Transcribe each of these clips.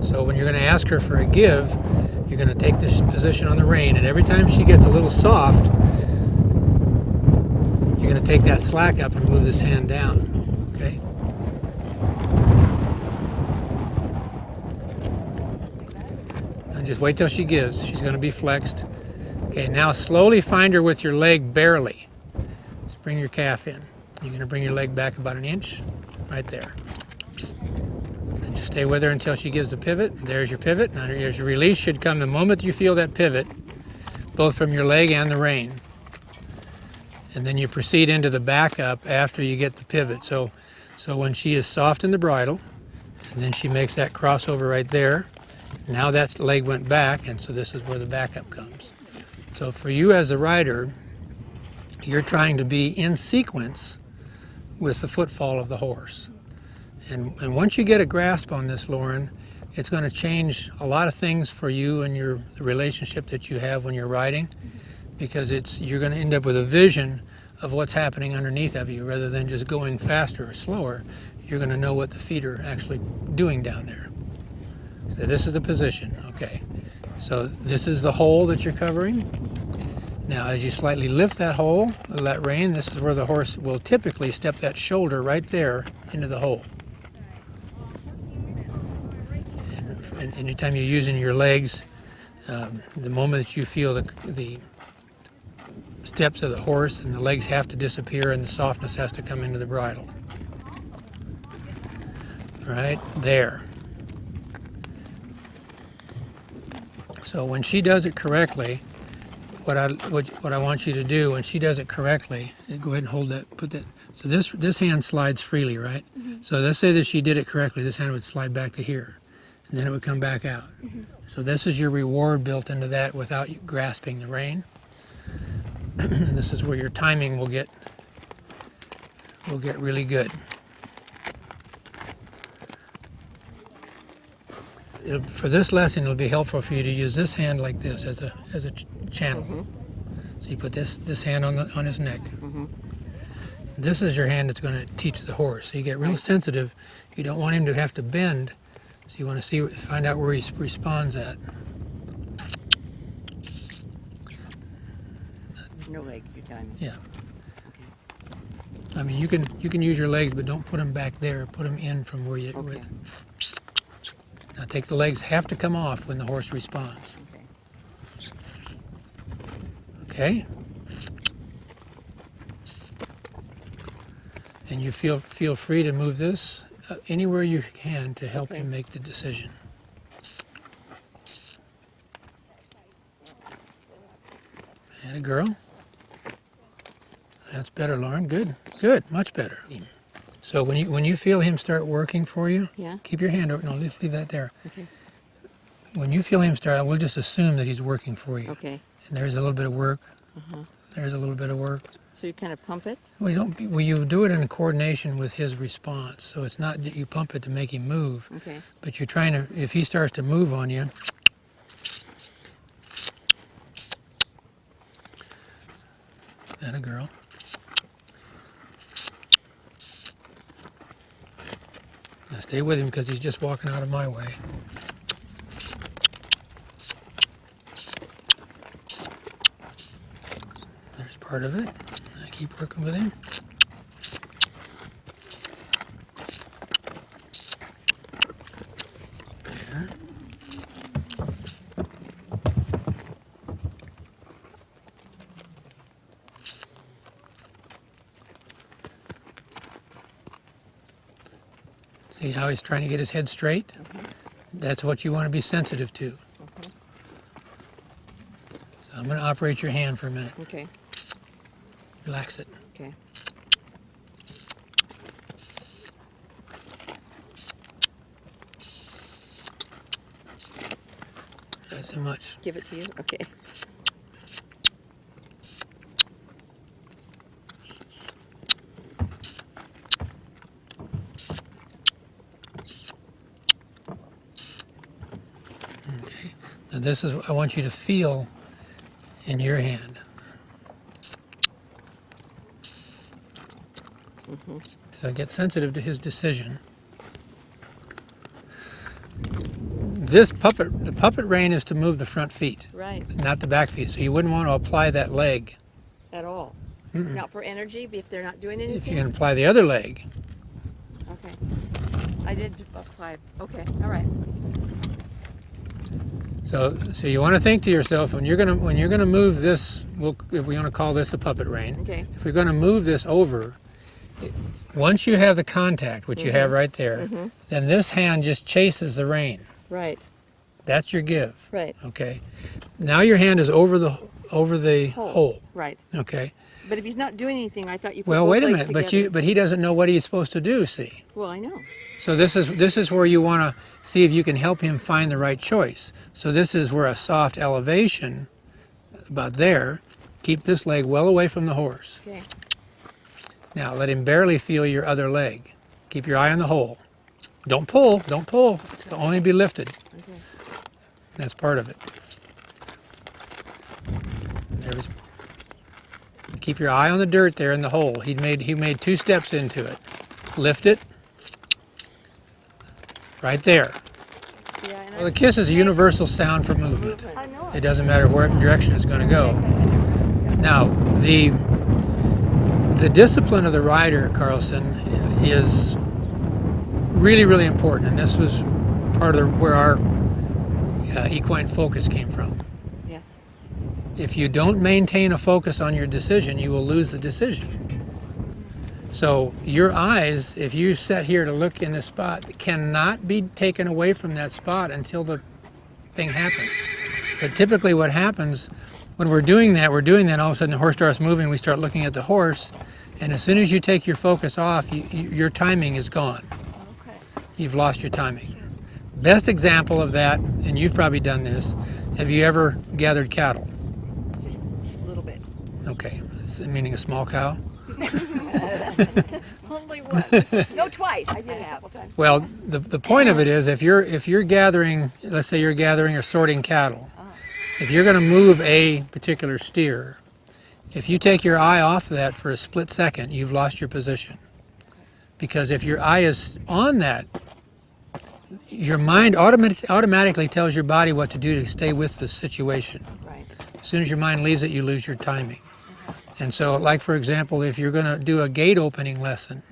So when you're going to ask her for a give, you're going to take this position on the rein, and every time she gets a little soft, you're going to take that slack up and move this hand down, okay? And just wait till she gives. She's going to be flexed. Okay, now slowly find her with your leg barely. Just bring your calf in. You're going to bring your leg back about an inch, right there. And just stay with her until she gives the pivot. There's your pivot. Now your release should come the moment you feel that pivot, both from your leg and the rein. And then you proceed into the backup after you get the pivot. So when she is soft in the bridle, and then she makes that crossover right there, now that leg went back, and so this is where the backup comes. So for you as a rider, you're trying to be in sequence with the footfall of the horse. And once you get a grasp on this, Lauren, it's going to change a lot of things for you and the relationship that you have when you're riding, because you're going to end up with a vision of what's happening underneath of you rather than just going faster or slower. You're going to know what the feet are actually doing down there. So this is the position, okay. So this is the hole that you're covering. Now as you slightly lift that hole, that rein, this is where the horse will typically step that shoulder right there into the hole. And anytime you're using your legs, the moment that you feel the steps of the horse and the legs have to disappear and the softness has to come into the bridle. Right there. So when she does it correctly, what I want you to do when she does it correctly, go ahead and hold that, put that. So this hand slides freely, right? Mm-hmm. So let's say that she did it correctly. This hand would slide back to here, and then it would come back out. Mm-hmm. So this is your reward built into that without you grasping the rein. And this is where your timing will get really good. For this lesson, it'll be helpful for you to use this hand like this as a channel. Mm-hmm. So you put this hand on his neck. Mm-hmm. This is your hand that's going to teach the horse. So you get real sensitive. You don't want him to have to bend. So you want to find out where he responds at. No leg, you're telling me. Yeah. Okay. I mean, you can use your legs, but don't put them back there. Put them in from where you. Okay. Now take the legs have to come off when the horse responds. Okay. And you feel free to move this anywhere you can to help him make the decision. And a girl. That's better, Lauren. Good, much better. So when you feel him start working for you, keep your hand over. No, let's leave that there. Okay. When you feel him start, we'll just assume that he's working for you. Okay. And there's a little bit of work. There's a little bit of work. So you kind of pump it? Well, you do it in coordination with his response. So it's not that you pump it to make him move. Okay. But you're trying to, if he starts to move on you, that a girl. Now stay with him because he's just walking out of my way. There's part of it. I keep working with him. There. See how he's trying to get his head straight? That's what you want to be sensitive to. So I'm going to operate your hand for a minute. Okay. Relax it. Okay. Not so much. Give it to you? Okay. Okay. Now this is, I want you to feel in your hand. So get sensitive to his decision. the puppet rein is to move the front feet, Right. not the back feet. So you wouldn't want to apply that leg. At all. Mm-mm. Not for energy, if they're not doing anything? If you can apply the other leg. Okay. I did apply. Okay, all right. So you want to think to yourself when you're gonna move this. If we want to call this a puppet rein. Okay. If we're going to move this over, once you have the contact, which you have right there, then this hand just chases the rein. Right. That's your give. Right. Okay. Now your hand is over the hole. Right. Okay. But if he's not doing anything, I thought you put Well, both wait a legs minute. together. But he doesn't know what he's supposed to do. See. Well, I know. So this is where you want to see if you can help him find the right choice. So this is where a soft elevation, about there, keep this leg well away from the horse. Okay. Now let him barely feel your other leg. Keep your eye on the hole. Don't pull. Don't pull. It's going to only be lifted. Okay. That's part of it. There's, keep your eye on the dirt there in the hole. He made 2 steps into it. Lift it. Right there. Yeah, and Well, the kiss is a universal sound for movement. I know It doesn't matter what direction it's going to go. Now, the discipline of the rider, Carlson, is really, really important. And this was part of where our equine focus came from. Yes. If you don't maintain a focus on your decision, you will lose the decision. So your eyes, if you sit here to look in this spot, cannot be taken away from that spot until the thing happens. But typically what happens when we're doing that, all of a sudden the horse starts moving, we start looking at the horse, and as soon as you take your focus off, your timing is gone. Okay. You've lost your timing. Best example of that, and you've probably done this, have you ever gathered cattle? Just a little bit. Okay, meaning a small cow? Only once. No, twice. I did it a couple times. Well, the point of it is if you're gathering, let's say you're gathering or sorting cattle, if you're going to move a particular steer, if you take your eye off of that for a split second, you've lost your position. Because if your eye is on that, your mind automatically tells your body what to do to stay with the situation. Right. As soon as your mind leaves it, you lose your timing. And so, like for example, if you're going to do a gate opening lesson,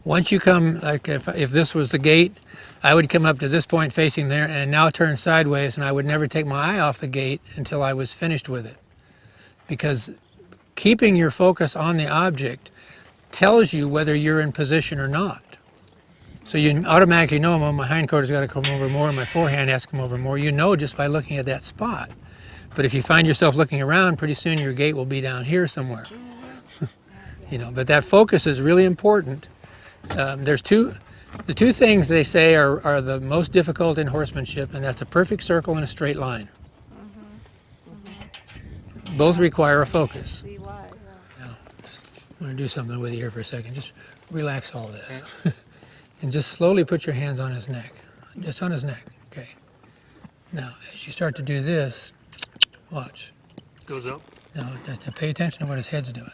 once you come, like if this was the gate, I would come up to this point facing there and now turn sideways, and I would never take my eye off the gate until I was finished with it. Because keeping your focus on the object tells you whether you're in position or not. So you automatically know, well, my hindquarter's got to come over more, my forehand has to come over more. You know just by looking at that spot. But if you find yourself looking around, pretty soon your gate will be down here somewhere. But that focus is really important. The two things they say are the most difficult in horsemanship, and that's a perfect circle and a straight line. Both require a focus. See why. Now, I'm going to do something with you here for a second. Just relax all this. And just slowly put your hands on his neck. Just on his neck. Okay. Now, as you start to do this, watch. Goes up. Now, just to pay attention to what his head's doing.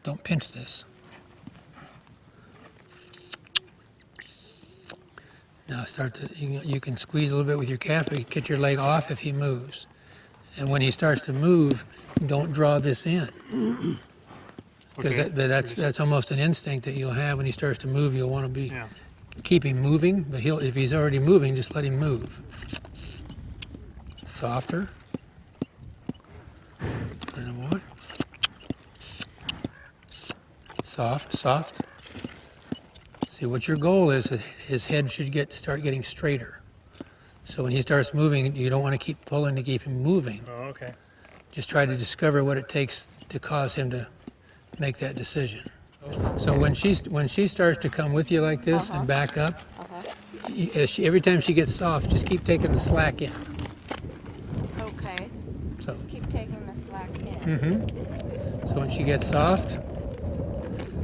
Don't pinch this. Now you can squeeze a little bit with your calf, but you get your leg off if he moves. And when he starts to move, don't draw this in. Because Okay. that's almost an instinct that you'll have when he starts to move. You'll want to keep him moving, but if he's already moving, just let him move. Softer. And more. Soft, soft. See, what your goal is, his head should start getting straighter. So when he starts moving, you don't want to keep pulling to keep him moving. Oh, okay. Just try to discover what it takes to cause him to make that decision. So when she starts to come with you like this and back up, every time she gets soft, just keep taking the slack in. Okay. So, Just keep taking the slack in. so when she gets soft,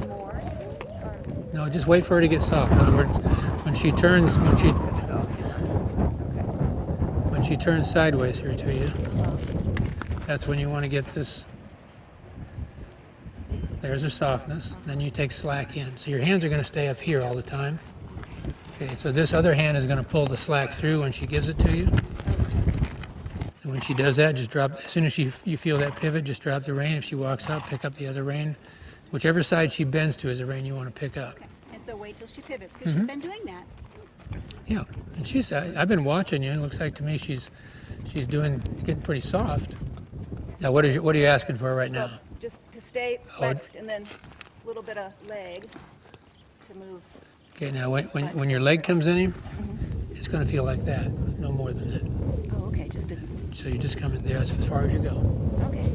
More? Or no, just wait for her to get soft. In other words, when she turns sideways here to you, that's when you want to get this. There's her softness. Then you take slack in. So your hands are going to stay up here all the time. Okay, so this other hand is going to pull the slack through when she gives it to you. And when she does that, just drop, as soon as you feel that pivot, just drop the rein. If she walks up, pick up the other rein. Whichever side she bends to is the rein you want to pick up. Okay. And so wait till she pivots, because she's been doing that. Yeah, and I've been watching you, and it looks like to me she's getting pretty soft. Now, what are you asking for right now? So just to stay flexed, and then a little bit of leg to move. Okay, now when your leg comes in him, it's going to feel like that, no more than that. Oh, okay. Just to, So you just come in there as far as you go. okay.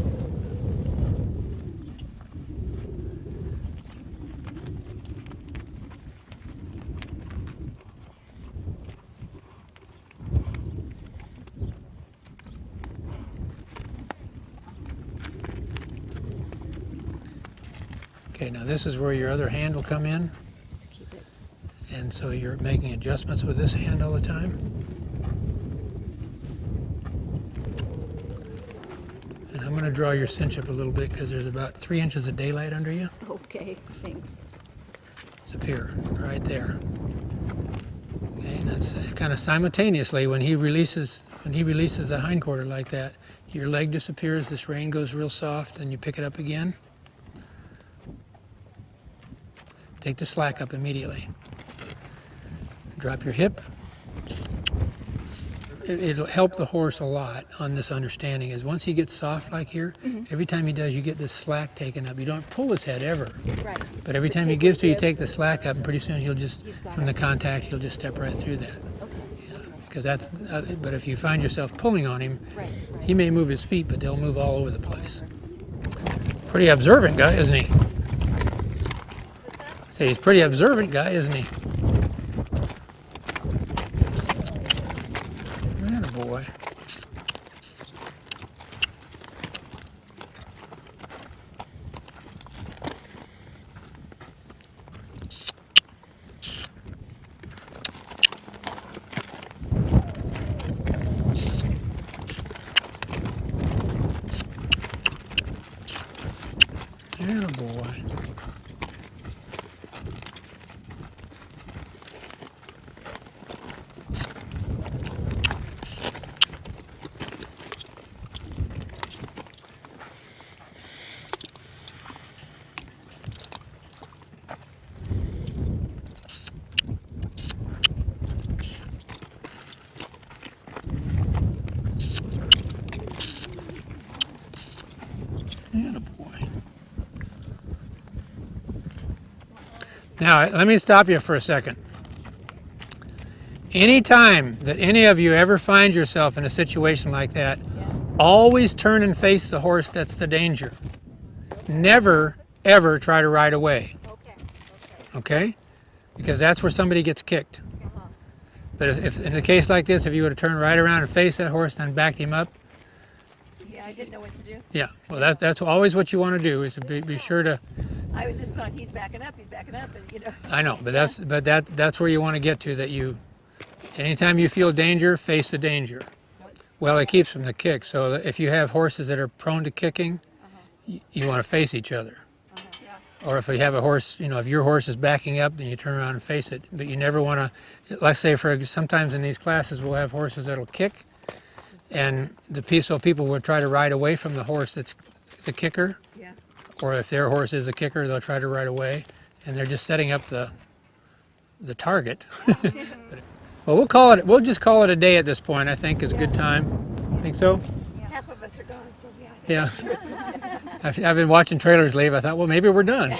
Okay, now this is where your other hand will come in, To keep it. and so you're making adjustments with this hand all the time. And I'm going to draw your cinch up a little bit because there's about 3 inches of daylight under you. Okay. Thanks. It's up here, right there. Okay, and that's kind of simultaneously when he releases the hindquarter like that, your leg disappears, this rein goes real soft, and you pick it up again. Take the slack up immediately. Drop your hip. It'll help the horse a lot on this understanding is once he gets soft like here, every time he does, you get this slack taken up. You don't pull his head ever. Right. But every time he take gives what to you, gives. take the slack up, and pretty soon he'll just, got from the it. contact, he'll just step right through that. Okay. Because that's, but if you find yourself pulling on him, Right. Right. he may move his feet, but they'll move all over the place. Pretty observant guy, isn't he? Say he's a pretty observant guy, isn't he? Attaboy. Attaboy. Attaboy. Now, let me stop you for a second. Anytime that any of you ever find yourself in a situation like that, always turn and face the horse that's the danger. Never, ever try to ride away. Okay. Okay? Because that's where somebody gets kicked. But if in a case like this, if you would have turned right around and faced that horse and backed him up, Yeah, I didn't know what to do. yeah, well that's always what you want to do is to be sure to. I was just thought he's backing up, and you know. I know, but that's where you want to get to. That you, anytime you feel danger, face the danger. Well, it keeps from the kick. So if you have horses that are prone to kicking, you want to face each other. Or if you have a horse, if your horse is backing up, then you turn around and face it. But you never want to, let's say sometimes in these classes we'll have horses that'll kick, and so people will try to ride away from the horse that's the kicker. Yeah. Or if their horse is a kicker, they'll try to ride away, and they're just setting up the target. Well, we'll just call it a day at this point. I think is a good time. Think so? Half of us are gone, so yeah. Yeah. I've been watching trailers leave. I thought, well, maybe we're done.